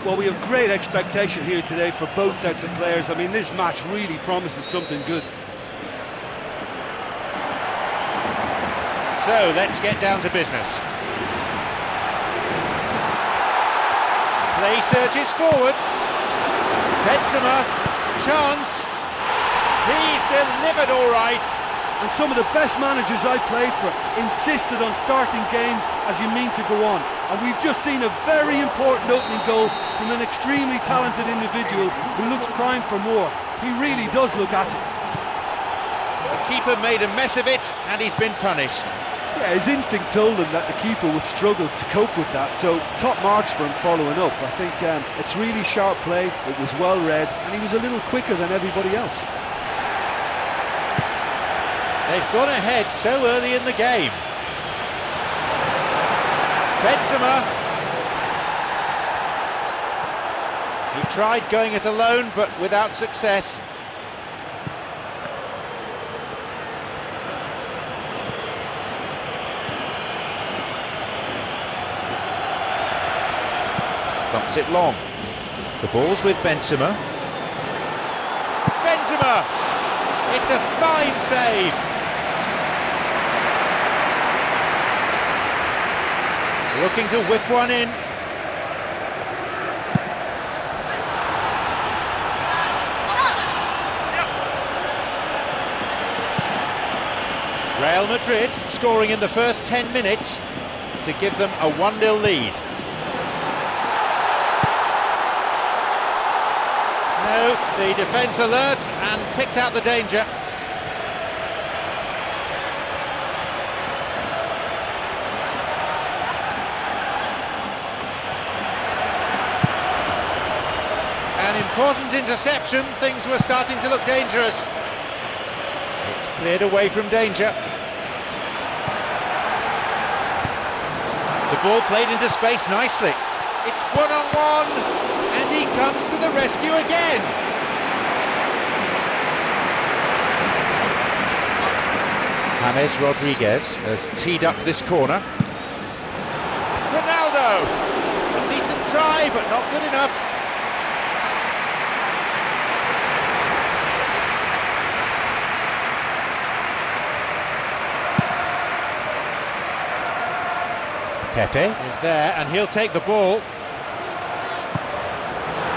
Well, we have great expectation here today for both sets of players. I mean, this match really promises something good. So, let's get down to business. Play surges forward. Benzema, chance. He's delivered all right. And some of the best managers I've played for insisted on starting games as you mean to go on. And we've just seen a very important opening goal from an extremely talented individual who looks primed for more. He really does look at it. The keeper made a mess of it and he's been punished. Yeah, his instinct told him that the keeper would struggle to cope with that, so top marks for him following up. I think it's really sharp play, it was well read, and he was a little quicker than everybody else. They've gone ahead so early in the game. Benzema. He tried going it alone, but without success. Thumps it long. The ball's with Benzema. Benzema! It's a fine save. Looking to whip one in. Real Madrid scoring in the first 10 minutes to give them a 1-0 lead. No, the defence alert and picked out the danger. An important interception, things were starting to look dangerous. It's cleared away from danger. The ball played into space nicely. It's one-on-one, and he comes to the rescue again. James Rodriguez has teed up this corner. Ronaldo! A decent try, but not good enough. Pepe is there, and he'll take the ball.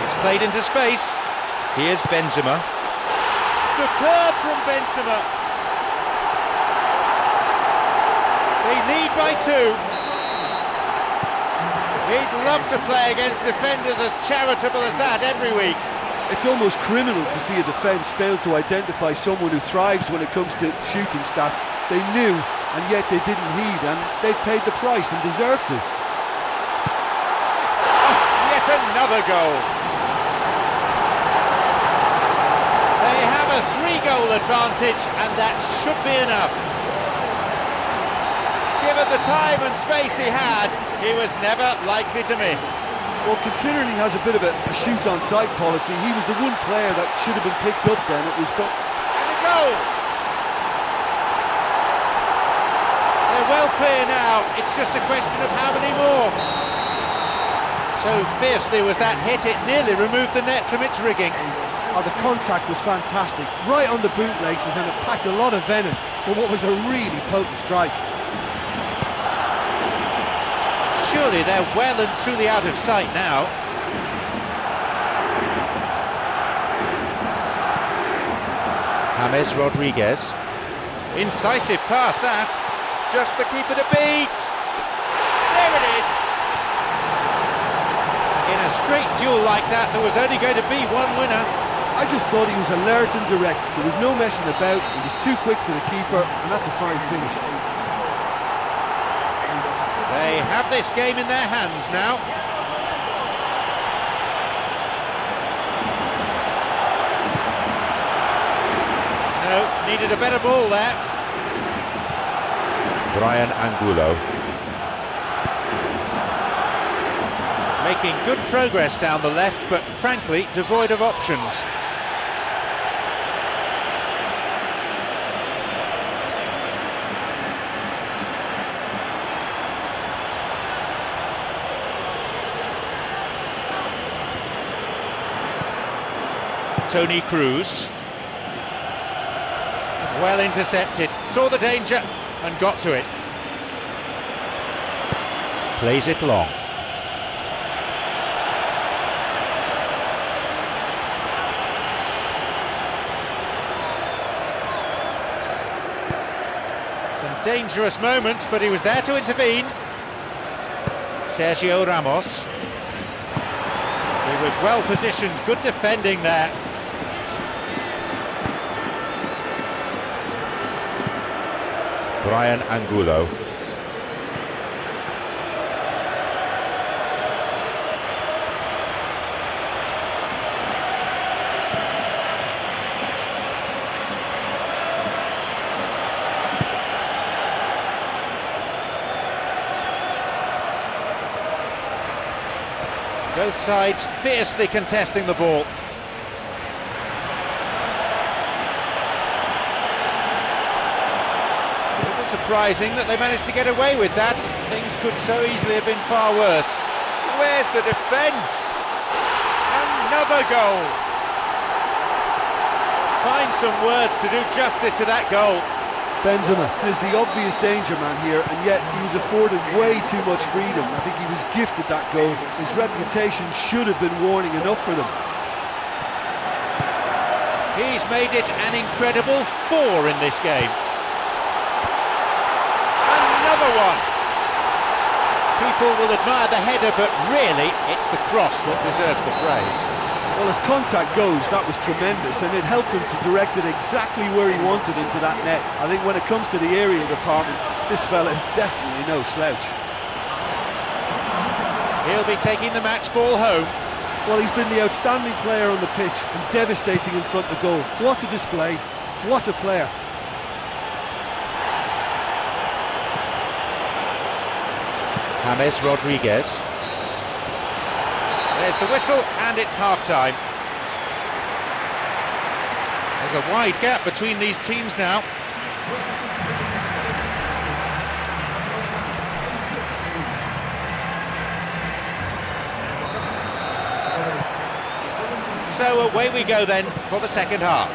It's played into space. Here's Benzema. Superb from Benzema. They lead by 2. He'd love to play against defenders as charitable as that every week. It's almost criminal to see a defence fail to identify someone who thrives when it comes to shooting stats. They knew, and yet they didn't heed, and they've paid the price and deserve to. Oh, yet another goal. They have a 3-goal advantage, and that should be enough. Given the time and space he had, he was never likely to miss. Well, considering he has a bit of a shoot-on-sight policy, he was the one player that should have been picked up then. It was... And a goal! They're well clear now, it's just a question of how many more. So fiercely was that hit, it nearly removed the net from its rigging. Oh, the contact was fantastic, right on the bootlaces, and it packed a lot of venom for what was a really potent strike. Surely they're well and truly out of sight now. James Rodriguez. Incisive pass that. Just the keeper to beat. There it is. In a straight duel like that, there was only going to be one winner. I just thought he was alert and direct. There was no messing about. He was too quick for the keeper, and that's a fine finish. They have this game in their hands now. No, needed a better ball there. Brian Angulo. Making good progress down the left, but frankly devoid of options. Tony Cruz. Well intercepted, saw the danger and got to it. Plays it long. Some dangerous moments, but he was there to intervene. Sergio Ramos. He was well positioned, good defending there. Brian Angulo. Both sides fiercely contesting the ball. It's a little surprising that they managed to get away with that. Things could so easily have been far worse. Where's the defence? Another goal. Find some words to do justice to that goal. Benzema is the obvious danger man here, and yet he was afforded way too much freedom. I think he was gifted that goal. His reputation should have been warning enough for them. He's made it an incredible 4 in this game. Another one. People will admire the header, but really it's the cross that deserves the praise. Well, as contact goes, that was tremendous, and it helped him to direct it exactly where he wanted into that net. I think when it comes to the aerial department, this fella is definitely no slouch. He'll be taking the match ball home. Well, he's been the outstanding player on the pitch and devastating in front of goal. What a display, what a player. James Rodriguez. There's the whistle, and it's half-time. There's a wide gap between these teams now. So away we go then for the second half.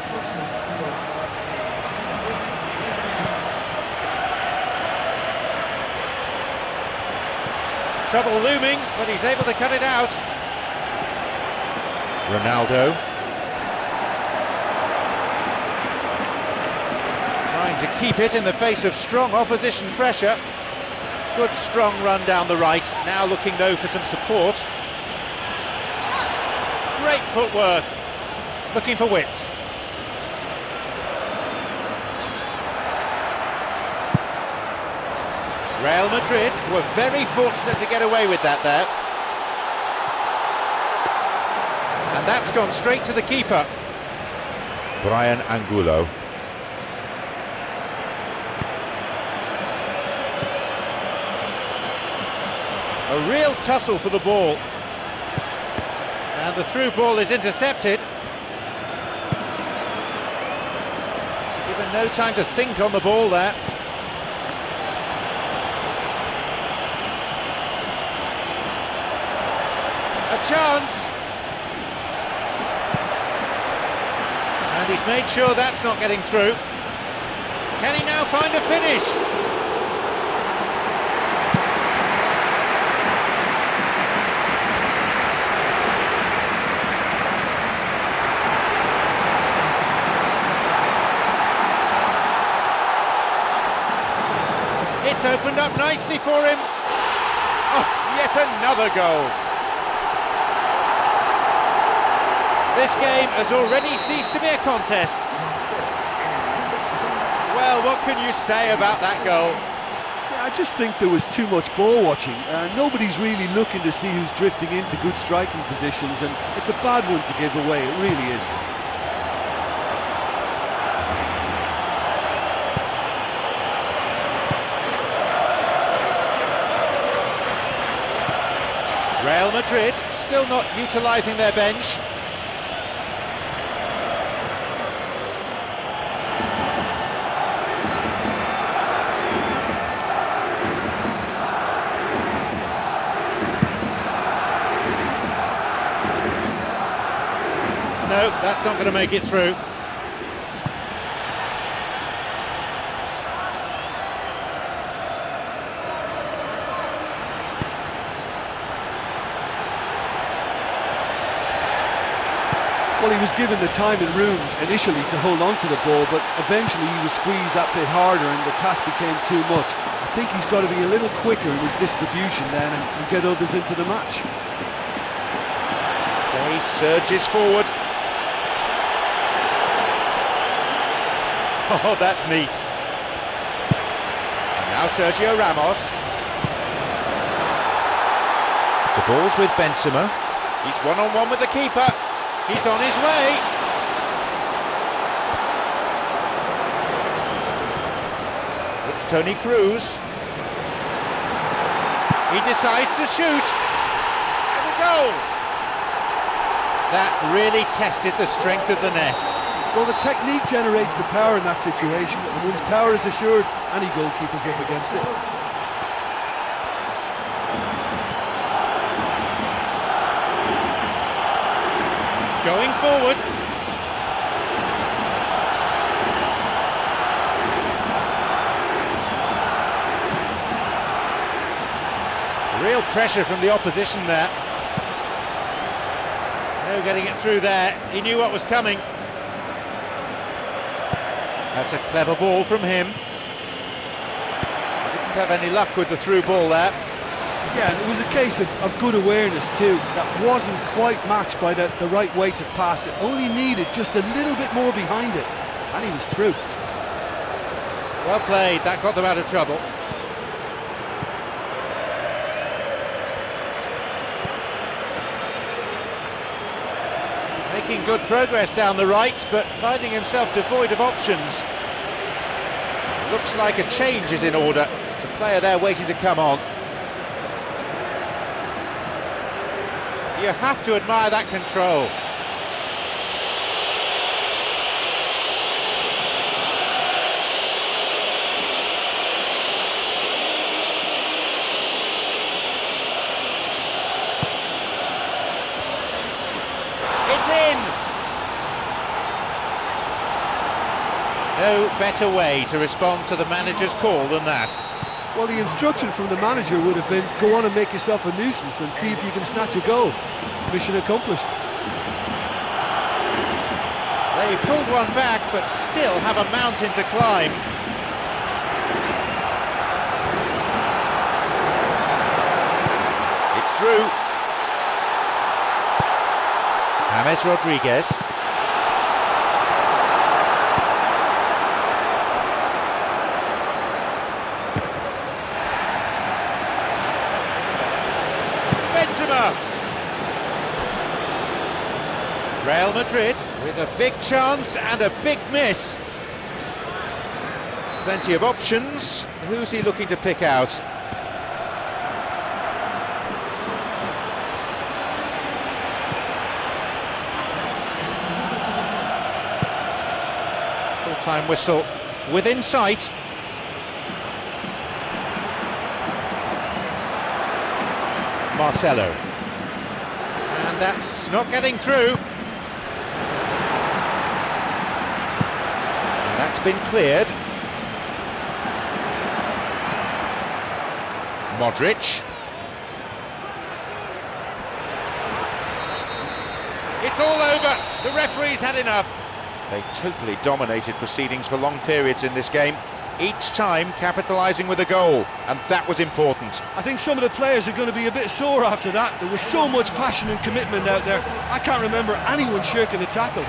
Trouble looming, but he's able to cut it out. Ronaldo. Trying to keep it in the face of strong opposition pressure. Good strong run down the right, now looking though for some support. Great footwork, looking for width. Real Madrid were very fortunate to get away with that there. And that's gone straight to the keeper. Brian Angulo. A real tussle for the ball. And the through ball is intercepted. Given no time to think on the ball there. A chance. And he's made sure that's not getting through. Can he now find a finish? It's opened up nicely for him. Oh, yet another goal. This game has already ceased to be a contest. Well, what can you say about that goal? Yeah, I just think there was too much ball watching. Nobody's really looking to see who's drifting into good striking positions, and it's a bad one to give away, it really is. Real Madrid still not utilising their bench. No, that's not going to make it through. Well, he was given the time and room initially to hold on to the ball, but eventually he was squeezed that bit harder and the task became too much. I think he's got to be a little quicker in his distribution then and get others into the match. He surges forward. Oh, that's neat. And now Sergio Ramos. The ball's with Benzema. He's one-on-one with the keeper. He's on his way. It's Toni Kroos. He decides to shoot. And a goal. That really tested the strength of the net. Well, the technique generates the power in that situation, and once power is assured, any goalkeeper's up against it. Going forward. Real pressure from the opposition there. No getting it through there. He knew what was coming. That's a clever ball from him. Didn't have any luck with the through ball there. Yeah, and it was a case of good awareness too. That wasn't quite matched by the right weight of pass. It only needed just a little bit more behind it, and he was through. Well played, that got them out of trouble. Making good progress down the right, but finding himself devoid of options. Looks like a change is in order. It's a player there waiting to come on. You have to admire that control. It's in! No better way to respond to the manager's call than that. Well, the instruction from the manager would have been, go on and make yourself a nuisance and see if you can snatch a goal. Mission accomplished. They pulled one back, but still have a mountain to climb. It's through. James Rodriguez. Benzema. Real Madrid with a big chance and a big miss. Plenty of options. Who's he looking to pick out? Full-time whistle within sight. Marcelo. And that's not getting through. And that's been cleared. Modric. It's all over. The referee's had enough. They totally dominated proceedings for long periods in this game, each time capitalising with a goal, and that was important. I think some of the players are going to be a bit sore after that. There was so much passion and commitment out there. I can't remember anyone shirking a tackle.